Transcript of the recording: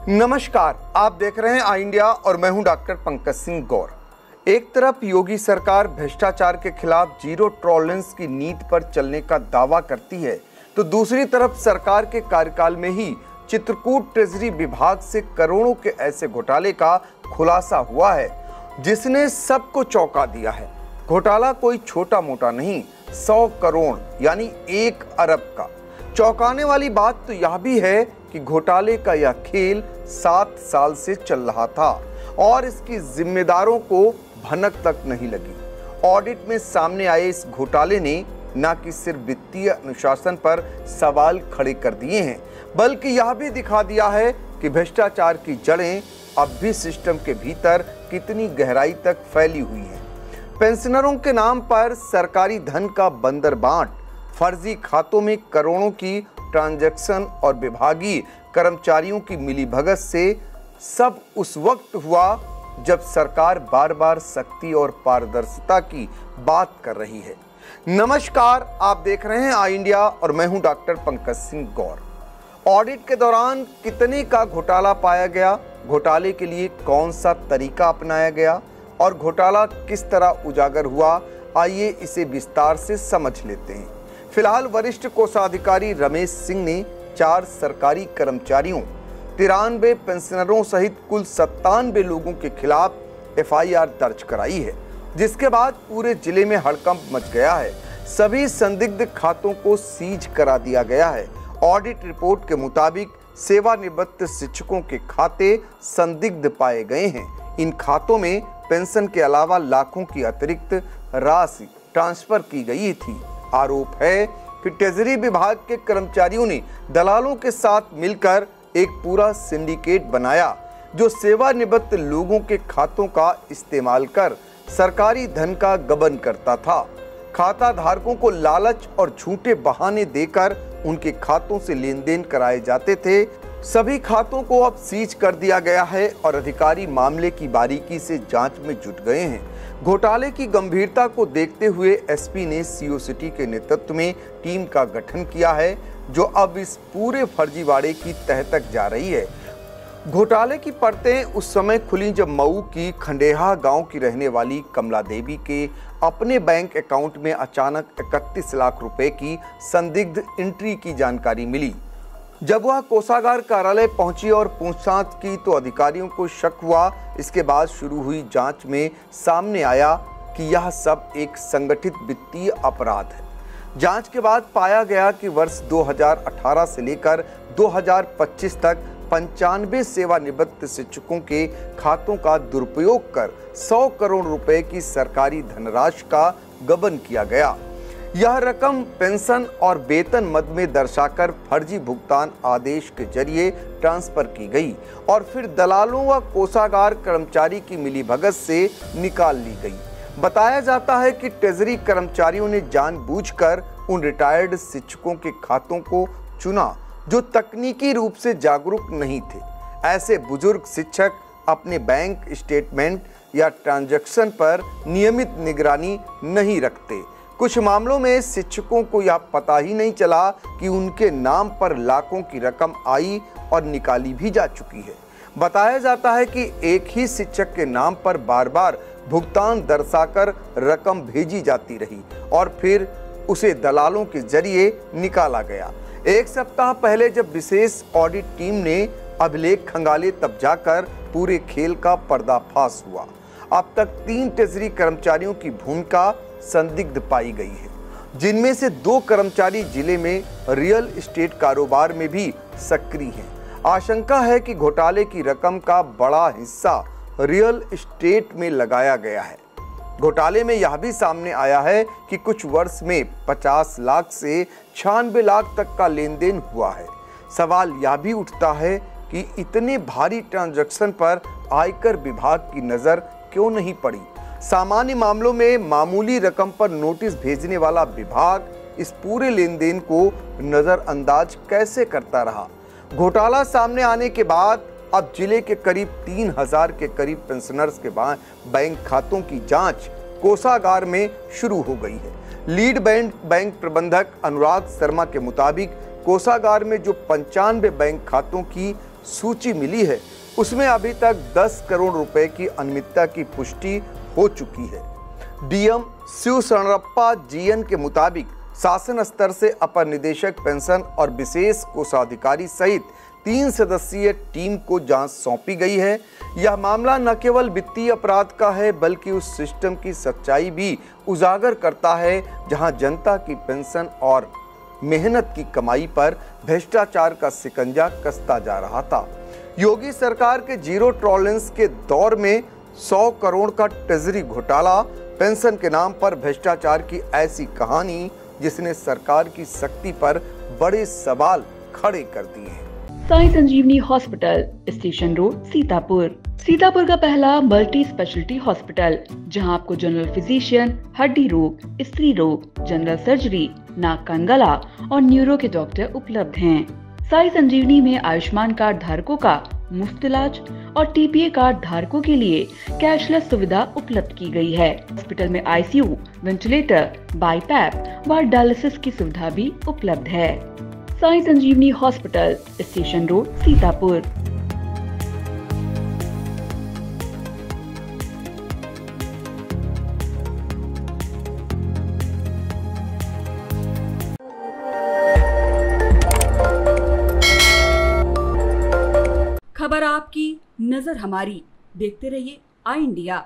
नमस्कार, आप देख रहे हैं आई इंडिया और मैं हूं डॉक्टर पंकज सिंह गौर। एक तरफ योगी सरकार भ्रष्टाचार के खिलाफ जीरो टॉलरेंस की नीति पर चलने का दावा करती है, तो दूसरी तरफ सरकार के कार्यकाल में ही चित्रकूट ट्रेजरी विभाग से करोड़ों के ऐसे घोटाले का खुलासा हुआ है जिसने सबको चौंका दिया है। घोटाला कोई छोटा मोटा नहीं, 100 करोड़ यानी 1 अरब का। चौंकाने वाली बात तो यह भी है कि घोटाले का यह खेल 7 साल से चल रहा था और इसकी जिम्मेदारों को भनक तक नहीं लगी। ऑडिट में सामने आए इस घोटाले ने न कि सिर्फ वित्तीय अनुशासन पर सवाल खड़े कर दिए हैं, बल्कि यह भी दिखा दिया है कि भ्रष्टाचार की जड़ें अब भी सिस्टम के भीतर कितनी गहराई तक फैली हुई हैं। पेंशनरों के नाम पर सरकारी धन का बंदरबांट, फर्जी खातों में करोड़ों की ट्रांजैक्शन और विभागीय कर्मचारियों की मिलीभगत से सब उस वक्त हुआ जब सरकार बार बार सख्ती और पारदर्शिता की बात कर रही है। नमस्कार, आप देख रहे हैं आई इंडिया और मैं हूं डॉक्टर पंकज सिंह गौर। ऑडिट के दौरान कितने का घोटाला पाया गया, घोटाले के लिए कौन सा तरीका अपनाया गया और घोटाला किस तरह उजागर हुआ, आइए इसे विस्तार से समझ लेते हैं। फिलहाल वरिष्ठ कोषाधिकारी रमेश सिंह ने 4 सरकारी कर्मचारियों, 93 पेंशनरों सहित कुल 97 लोगों के खिलाफ एफआईआर दर्ज कराई है, जिसके बाद पूरे जिले में हड़कंप मच गया है। सभी संदिग्ध खातों को सीज करा दिया गया है। ऑडिट रिपोर्ट के मुताबिक सेवानिवृत्त शिक्षकों के खाते संदिग्ध पाए गए हैं। इन खातों में पेंशन के अलावा लाखों की अतिरिक्त राशि ट्रांसफर की गई थी। आरोप है कि ट्रेजरी विभाग के कर्मचारियों ने दलालों के साथ मिलकर एक पूरा सिंडिकेट बनाया जो सेवानिवृत्त लोगों के खातों का इस्तेमाल कर सरकारी धन का गबन करता था। खाता धारकों को लालच और झूठे बहाने देकर उनके खातों से लेन देन कराए जाते थे। सभी खातों को अब सीज कर दिया गया है और अधिकारी मामले की बारीकी से जांच में जुट गए हैं। घोटाले की गंभीरता को देखते हुए एसपी ने सीओ सिटी के नेतृत्व में टीम का गठन किया है जो अब इस पूरे फर्जीवाड़े की तह तक जा रही है। घोटाले की परतें उस समय खुली जब मऊ की खंडेहा गांव की रहने वाली कमला देवी के अपने बैंक अकाउंट में अचानक 31 लाख रुपए की संदिग्ध एंट्री की जानकारी मिली। जब वह कोषागार कार्यालय पहुंची और पूछताछ की तो अधिकारियों को शक हुआ। इसके बाद शुरू हुई जांच में सामने आया कि यह सब एक संगठित वित्तीय अपराध है। जांच के बाद पाया गया कि वर्ष 2018 से लेकर 2025 तक 95 सेवानिवृत्त शिक्षकों के खातों का दुरुपयोग कर 100 करोड़ रुपए की सरकारी धनराशि का गबन किया गया। यह रकम पेंशन और वेतन मद में दर्शाकर फर्जी भुगतान आदेश के जरिए ट्रांसफर की गई और फिर दलालों व कोषागार कर्मचारी की मिलीभगत से निकाल ली गई। बताया जाता है कि ट्रेजरी कर्मचारियों ने जानबूझकर उन रिटायर्ड शिक्षकों के खातों को चुना जो तकनीकी रूप से जागरूक नहीं थे। ऐसे बुजुर्ग शिक्षक अपने बैंक स्टेटमेंट या ट्रांजैक्शन पर नियमित निगरानी नहीं रखते। कुछ मामलों में शिक्षकों को यह पता ही नहीं चला कि उनके नाम पर लाखों की रकम आई और निकाली भी जा चुकी है। बताया जाता है कि एक ही शिक्षक के नाम पर बार बार भुगतान दर्शाकर रकम भेजी जाती रही और फिर उसे दलालों के जरिए निकाला गया। एक सप्ताह पहले जब विशेष ऑडिट टीम ने अभिलेख खंगाले तब जाकर पूरे खेल का पर्दाफाश हुआ। अब तक 3 ट्रेजरी कर्मचारियों की भूमिका संदिग्ध पाई गई है, जिनमें से 2 कर्मचारी जिले में रियल एस्टेट कारोबार में भी सक्रिय हैं। आशंका है कि घोटाले की रकम का बड़ा हिस्सा रियल एस्टेट में लगाया गया है। घोटाले में यह भी सामने आया है कि कुछ वर्ष में 50 लाख से 96 लाख तक का लेन देन हुआ है। सवाल यह भी उठता है कि इतने भारी ट्रांजैक्शन पर आयकर विभाग की नजर क्यों नहीं पड़ी। सामान्य मामलों में मामूली रकम पर नोटिस भेजने वाला विभाग इस पूरे लेन देन को नजरअंदाज कैसे करता रहा। घोटाला सामने आने के बाद अब जिले के करीब 3000 के करीब पेंशनर्स के बैंक खातों की जांच कोषागार में शुरू हो गई है। लीड बैंक प्रबंधक अनुराग शर्मा के मुताबिक कोषागार में जो 95 बैंक खातों की सूची मिली है उसमें अभी तक 10 करोड़ रुपए की अनियमितता की पुष्टि हो चुकी है। डीएम शिव शरणप्पा जीएन के मुताबिक शासन स्तर से अपर निदेशक पेंशन और विशेष कोषाधिकारी सहित 3 सदस्यीय टीम को जांच सौंपी गई है। यह मामला न केवल वित्तीय अपराध का है बल्कि उस सिस्टम की सच्चाई भी उजागर करता है जहां जनता की पेंशन और मेहनत की कमाई पर भ्रष्टाचार का शिकंजा कसता जा रहा था। योगी सरकार के जीरो टॉलरेंस के दौर में 100 करोड़ का ट्रेजरी घोटाला, पेंशन के नाम पर भ्रष्टाचार की ऐसी कहानी जिसने सरकार की शक्ति पर बड़े सवाल खड़े कर दिए हैं। साई संजीवनी हॉस्पिटल, स्टेशन रोड, सीतापुर का पहला मल्टी स्पेशलिटी हॉस्पिटल जहां आपको जनरल फिजिशियन, हड्डी रोग, स्त्री रोग, जनरल सर्जरी, नाक कान गला और न्यूरो के डॉक्टर उपलब्ध हैं। साई संजीवनी में आयुष्मान कार्ड धारकों का मुफ्त इलाज और टीपीए कार्ड धारकों के लिए कैशलेस सुविधा उपलब्ध की गई है। हॉस्पिटल में आईसीयू, वेंटिलेटर, बाईपैप व डायलिसिस की सुविधा भी उपलब्ध है। साई संजीवनी हॉस्पिटल, स्टेशन रोड, सीतापुर। खबर आपकी, नजर हमारी। देखते रहिए आई इंडिया।